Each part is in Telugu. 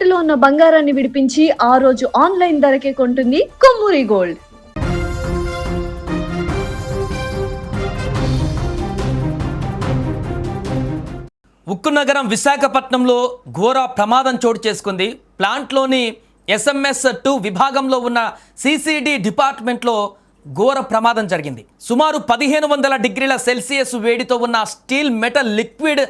తాకట్టులో ఉన్న బంగారాన్ని విడిపించి ఆ రోజు ఆన్లైన్ ధరకే కొంటుంది కొమ్మూరి గోల్డ్. ఉక్కు నగరం విశాఖపట్నంలో ఘోర ప్రమాదం చోటు చేసుకుంది. ప్లాంట్లోని SMS2 విభాగంలో ఉన్న CCD డిపార్ట్మెంట్లో ఘోర ప్రమాదం జరిగింది. సుమారు 1500 డిగ్రీల సెల్సియస్ వేడితో ఉన్న స్టీల్ మెటల్ లిక్విడ్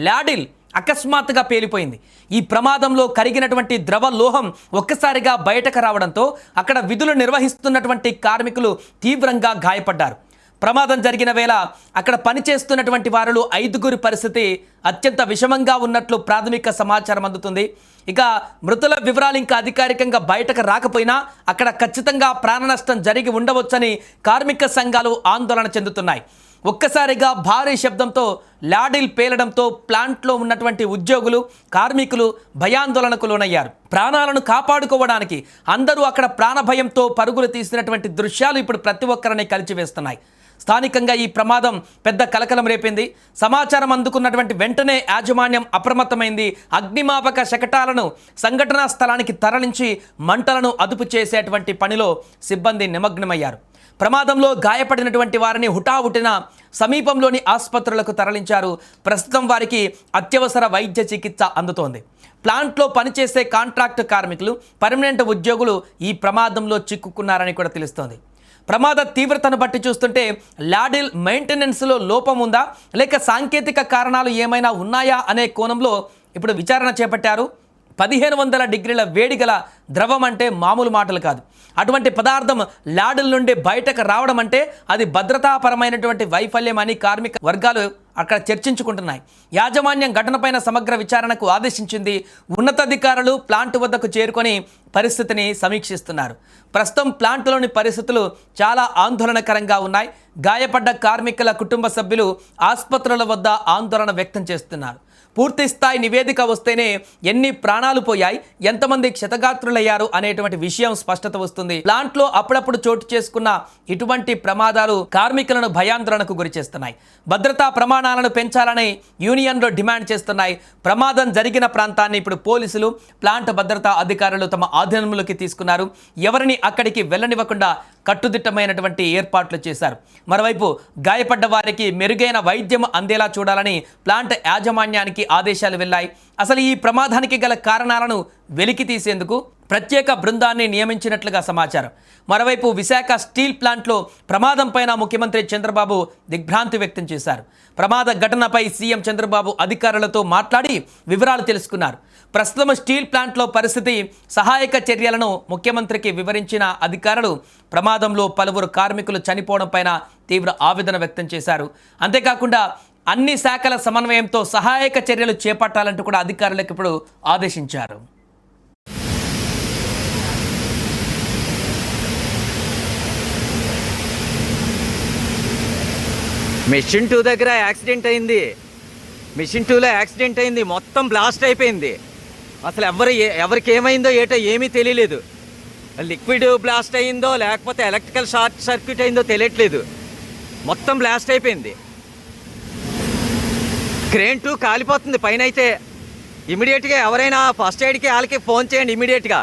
లాడిల్ అకస్మాత్తుగా పేలిపోయింది. ఈ ప్రమాదంలో కరిగినటువంటి ద్రవ లోహం ఒక్కసారిగా బయటకు రావడంతో అక్కడ విధులు నిర్వహిస్తున్నటువంటి కార్మికులు తీవ్రంగా గాయపడ్డారు. ప్రమాదం జరిగిన వేళ అక్కడ పనిచేస్తున్నటువంటి వారిలో 5గురి పరిస్థితి అత్యంత విషమంగా ఉన్నట్లు ప్రాథమిక సమాచారం అందుతుంది. ఇక మృతుల వివరాలు ఇంకా అధికారికంగా బయటకు రాకపోయినా అక్కడ ఖచ్చితంగా ప్రాణ నష్టం జరిగి ఉండవచ్చని కార్మిక సంఘాలు ఆందోళన చెందుతున్నాయి. ఒక్కసారిగా భారీ శబ్దంతో లాడిల్ పేలడంతో ప్లాంట్లో ఉన్నటువంటి ఉద్యోగులు కార్మికులు భయాందోళనకు లోనయ్యారు. ప్రాణాలను కాపాడుకోవడానికి అందరూ అక్కడ ప్రాణభయంతో పరుగులు తీసినటువంటి దృశ్యాలు ఇప్పుడు ప్రతి ఒక్కరిని కలిచివేస్తున్నాయి. స్థానికంగా ఈ ప్రమాదం పెద్ద కలకలం రేపింది. సమాచారం అందుకున్నటువంటి వెంటనే యాజమాన్యం అప్రమత్తమైంది. అగ్నిమాపక శకటాలను సంఘటనా స్థలానికి తరలించి మంటలను అదుపు చేసేటువంటి పనిలో సిబ్బంది నిమగ్నమయ్యారు. ప్రమాదంలో గాయపడినటువంటి వారిని హుటాహుటిన సమీపంలోని ఆసుపత్రులకు తరలించారు. ప్రస్తుతం వారికి అత్యవసర వైద్య చికిత్స అందుతోంది. ప్లాంట్లో పనిచేసే కాంట్రాక్ట్ కార్మికులు పర్మనెంట్ ఉద్యోగులు ఈ ప్రమాదంలో చిక్కుకున్నారని కూడా తెలుస్తోంది. ప్రమాద తీవ్రతను బట్టి చూస్తుంటే లాడిల్ మెయింటెనెన్స్లో లోపం ఉందా లేక సాంకేతిక కారణాలు ఏమైనా ఉన్నాయా అనే కోణంలో ఇప్పుడు విచారణ చేపట్టారు. 1500 డిగ్రీల వేడి గల ద్రవం అంటే మామూలు మాటలు కాదు. అటువంటి పదార్థం లాడిల్ నుండి బయటకు రావడం అంటే అది భద్రతాపరమైనటువంటి వైఫల్యం అని కార్మిక వర్గాలు అక్కడ చర్చించుకుంటున్నాయి. యాజమాన్యం ఘటనపైన సమగ్ర విచారణకు ఆదేశించింది. ఉన్నతాధికారులు ప్లాంట్ వద్దకు చేరుకొని పరిస్థితిని సమీక్షిస్తున్నారు. ప్రస్తుతం ప్లాంట్లోని పరిస్థితులు చాలా ఆందోళనకరంగా ఉన్నాయి. గాయపడ్డ కార్మికుల కుటుంబ సభ్యులు ఆసుపత్రుల వద్ద ఆందోళన వ్యక్తం చేస్తున్నారు. పూర్తి స్థాయి నివేదిక వస్తేనే ఎన్ని ప్రాణాలు పోయాయి, ఎంతమంది క్షతగాత్రులయ్యారు అనేటువంటి విషయం స్పష్టత వస్తుంది. ప్లాంట్లో అప్పుడప్పుడు చోటు చేసుకున్న ఇటువంటి ప్రమాదాలు కార్మికులను భయాందోళనకు గురి చేస్తున్నాయి. భద్రతా ప్రమాణాలను పెంచాలని యూనియన్లు డిమాండ్ చేస్తున్నాయి. ప్రమాదం జరిగిన ప్రాంతాన్ని ఇప్పుడు పోలీసులు ప్లాంట్ భద్రతా అధికారులు తమ ఆధీనంలోకి తీసుకున్నారు. ఎవరిని అక్కడికి వెళ్ళనివ్వకుండా కట్టుదిట్టమైనటువంటి ఏర్పాట్లు చేశారు. మరోవైపు గాయపడ్డ వారికి మెరుగైన వైద్యం అందేలా చూడాలని ప్లాంట్ యాజమాన్యానికి ఆదేశాలు వెళ్ళాయి. అసలు ఈ ప్రమాదానికి గల కారణాలను వెలికి తీసేందుకు ప్రత్యేక బృందాన్ని నియమించినట్లుగా సమాచారం. మరోవైపు విశాఖ స్టీల్ ప్లాంట్లో ప్రమాదం పైన ముఖ్యమంత్రి చంద్రబాబు దిగ్భ్రాంతి వ్యక్తం చేశారు. ప్రమాద ఘటనపై సీఎం చంద్రబాబు అధికారులతో మాట్లాడి వివరాలు తెలుసుకున్నారు. ప్రస్తుతం స్టీల్ ప్లాంట్లో పరిస్థితి సహాయక చర్యలను ముఖ్యమంత్రికి వివరించిన అధికారులు ప్రమాదంలో పలువురు కార్మికులు చనిపోవడం పైన తీవ్ర ఆవేదన వ్యక్తం చేశారు. అంతేకాకుండా అన్ని శాఖల సమన్వయంతో సహాయక చర్యలు చేపట్టాలంటూ కూడా అధికారులకు ఇప్పుడు ఆదేశించారు. మెషిన్ 2 దగ్గర యాక్సిడెంట్ అయింది. మెషిన్ 2లో యాక్సిడెంట్ అయింది. మొత్తం బ్లాస్ట్ అయిపోయింది. అసలు ఎవరికి ఏమైందో ఏటో ఏమీ తెలియలేదు. లిక్విడ్ బ్లాస్ట్ అయిందో లేకపోతే ఎలక్ట్రికల్ షార్ట్ సర్క్యూట్ అయిందో తెలియట్లేదు. మొత్తం బ్లాస్ట్ అయిపోయింది. క్రేన్ 2 కాలిపోతుంది పైన. అయితే ఇమీడియట్గా ఎవరైనా ఫస్ట్ ఎయిడ్కి వాళ్ళకి ఫోన్ చేయండి ఇమీడియట్గా.